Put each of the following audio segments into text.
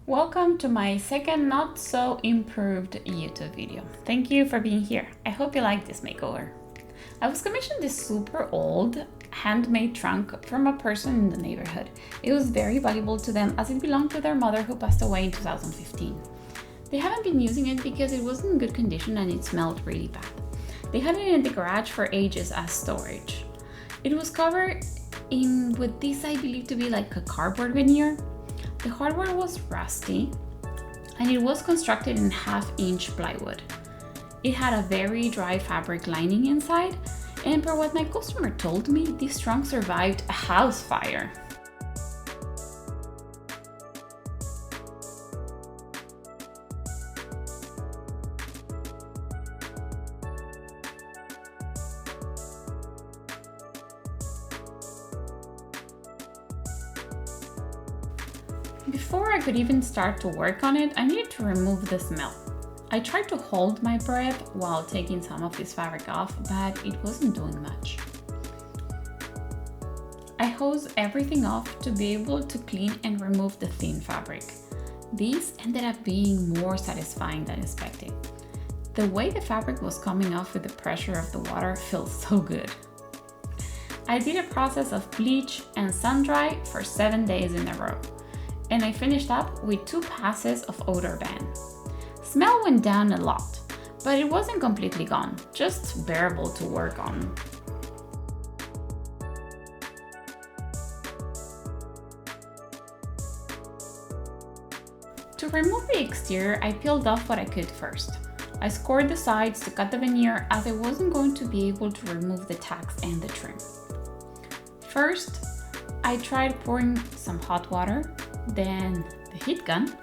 Welcome to my second not so improved YouTube video. Thank you for being here. I hope you like this makeover. I was commissioned this super old handmade trunk from a person in the neighborhood. It was very valuable to them as it belonged to their mother who passed away in 2015. They haven't been using it because it wasn't in good condition and it smelled really bad. They had it in the garage for ages as storage. It was covered in what this I believe to be like a cardboard veneer. The hardware was rusty and it was constructed in 1/2-inch plywood. It had a very dry fabric lining inside, and per what my customer told me, this trunk survived a house fire. Before I could even start to work on it, I needed to remove the smell. I tried to hold my breath while taking some of this fabric off, but it wasn't doing much. I hosed everything off to be able to clean and remove the thin fabric. This ended up being more satisfying than expected. The way the fabric was coming off with the pressure of the water felt so good. I did a process of bleach and sun dry for 7 days in a row, and I finished up with 2 passes of odor ban. Smell went down a lot, but it wasn't completely gone, just bearable to work on. To remove the exterior, I peeled off what I could first. I scored the sides to cut the veneer as I wasn't going to be able to remove the tacks and the trim. First, I tried pouring some hot water, then the heat gun,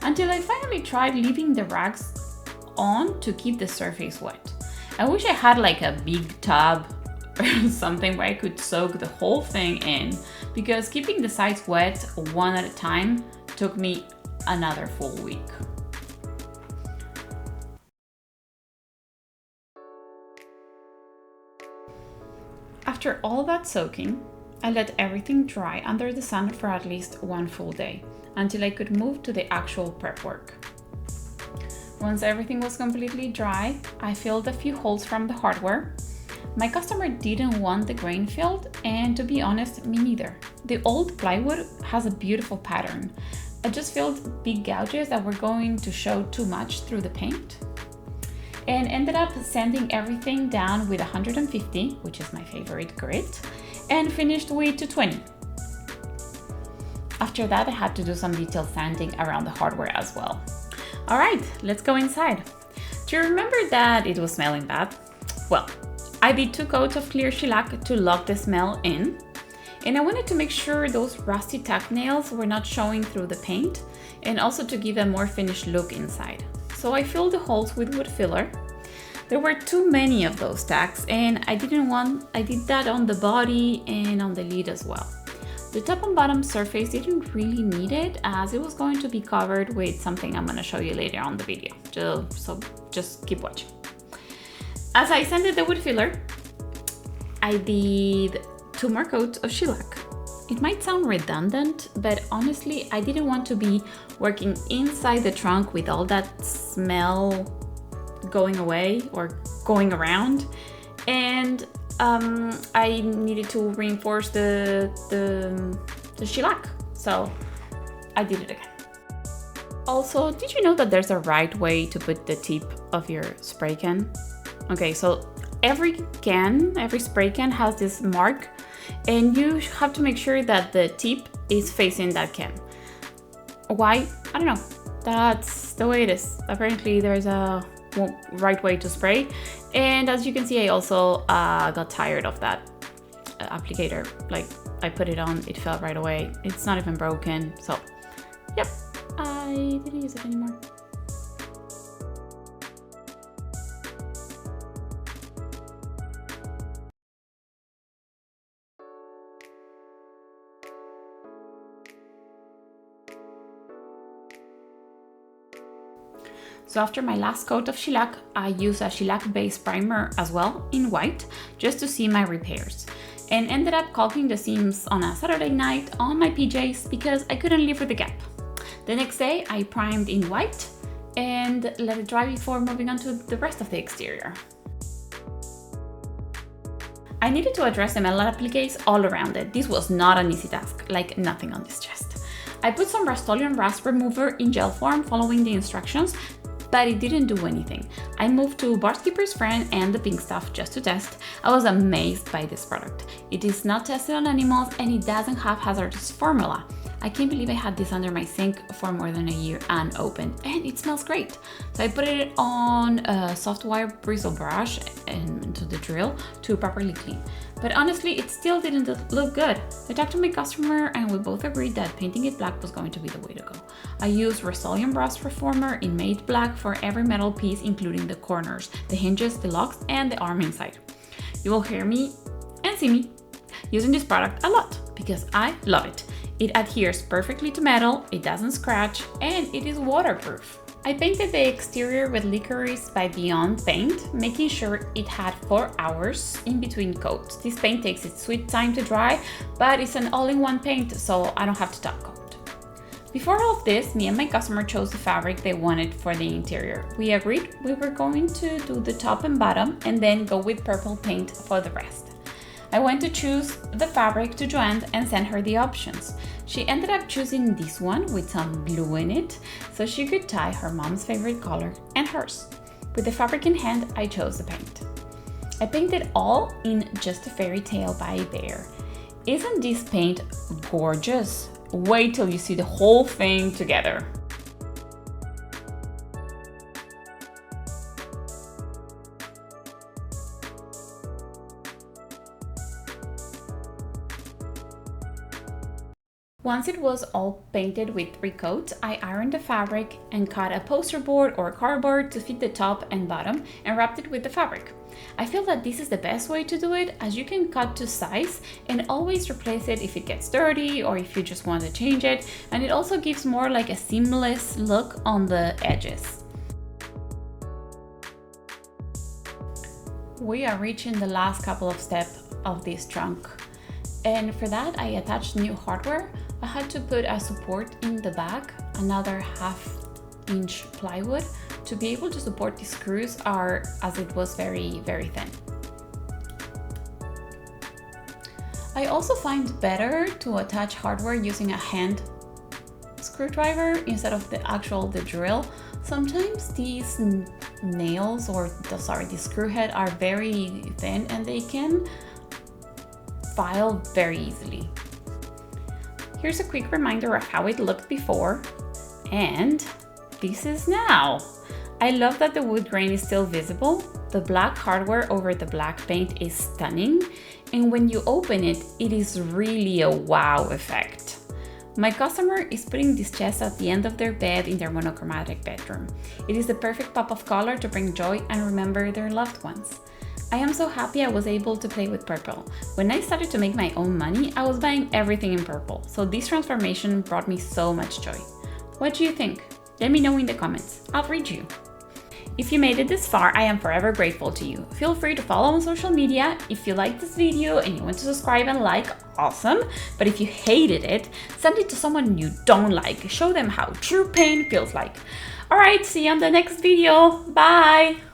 until I finally tried leaving the rags on to keep the surface wet. I wish I had like a big tub or something where I could soak the whole thing in, because keeping the sides wet one at a time took me another full week. After all that soaking, I let everything dry under the sun for at least 1 full day, until I could move to the actual prep work. Once everything was completely dry, I filled a few holes from the hardware. My customer didn't want the grain filled, and to be honest, me neither. The old plywood has a beautiful pattern. I just filled big gouges that were going to show too much through the paint, and ended up sanding everything down with 150, which is my favorite grit, and finished with 220. After that, I had to do some detailed sanding around the hardware as well. All right, let's go inside. Do you remember that it was smelling bad? Well, I did 2 coats of clear shellac to lock the smell in, and I wanted to make sure those rusty tack nails were not showing through the paint, and also to give a more finished look inside. So I filled the holes with wood filler. There were too many of those tacks, and I did that on the body and on the lid as well. The top and bottom surface didn't really need it, as it was going to be covered with something I'm going to show you later on the video, so just keep watching. As I sanded the wood filler, I did 2 more coats of shellac. It might sound redundant, but honestly, I didn't want to be working inside the trunk with all that smell going away or going around, and I needed to reinforce the shellac, so I did it again. Also, did you know that there's a right way to put the tip of your spray can? Okay, so every spray can has this mark, and you have to make sure that the tip is facing that can. Why? I don't know. That's the way it is. Apparently there's a right way to spray, and as you can see, I also got tired of that applicator. Like, I put it on, it fell right away. It's not even broken, so yep, I didn't use it anymore. So after my last coat of shellac, I used a shellac-based primer as well in white, just to see my repairs. and ended up caulking the seams on a Saturday night on my PJs because I couldn't live with the gap. The next day I primed in white and let it dry before moving on to the rest of the exterior. I needed to address the metal appliques all around it. This was not an easy task, like nothing on this chest. I put some Rust-Oleum rust remover in gel form following the instructions, but it didn't do anything. I moved to Barkeeper's Friend and the pink stuff just to test. I was amazed by this product. It is not tested on animals and it doesn't have hazardous formula. I can't believe I had this under my sink for more than a year unopened, and it smells great. So I put it on a soft wire bristle brush and into the drill to properly clean. But honestly, it still didn't look good. I talked to my customer and we both agreed that painting it black was going to be the way to go. I used Rust-Oleum rust reformer in matte black for every metal piece, including the corners, the hinges, the locks, and the arm inside. You will hear me and see me using this product a lot because I love it. It adheres perfectly to metal, it doesn't scratch, and it is waterproof. I painted the exterior with Licorice by Beyond paint, making sure it had 4 hours in between coats. This paint takes its sweet time to dry, but it's an all-in-one paint, so I don't have to top coat. Before all of this, me and my customer chose the fabric they wanted for the interior. We agreed we were going to do the top and bottom and then go with purple paint for the rest. I went to choose the fabric to Joann and send her the options. She ended up choosing this one with some glue in it, so she could tie her mom's favorite color and hers. With the fabric in hand, I chose the paint. I painted all in Just a Fairy Tale by Behr. Isn't this paint gorgeous? Wait till you see the whole thing together. Once it was all painted with 3 coats, I ironed the fabric and cut a poster board or cardboard to fit the top and bottom and wrapped it with the fabric. I feel that this is the best way to do it, as you can cut to size and always replace it if it gets dirty or if you just want to change it, and it also gives more like a seamless look on the edges. We are reaching the last couple of steps of this trunk, and for that I attached new hardware. I had to put a support in the back, another 1/2 inch plywood to be able to support the screws as it was very thin. I also find better to attach hardware using a hand screwdriver instead of the drill. Sometimes these nails the screw head are very thin and they can file very easily. Here's a quick reminder of how it looked before, and this is now. I love that the wood grain is still visible. The black hardware over the black paint is stunning, and when you open it, it is really a wow effect. My customer is putting this chest at the end of their bed in their monochromatic bedroom. It is the perfect pop of color to bring joy and remember their loved ones. I am so happy I was able to play with purple. When I started to make my own money, I was buying everything in purple, so this transformation brought me so much joy. What do you think? Let me know in the comments. I'll read you. If you made it this far, I am forever grateful to you. Feel free to follow on social media. If you liked this video and you want to subscribe and like, awesome. But if you hated it, send it to someone you don't like. Show them how true pain feels like. Alright, see you on the next video. Bye!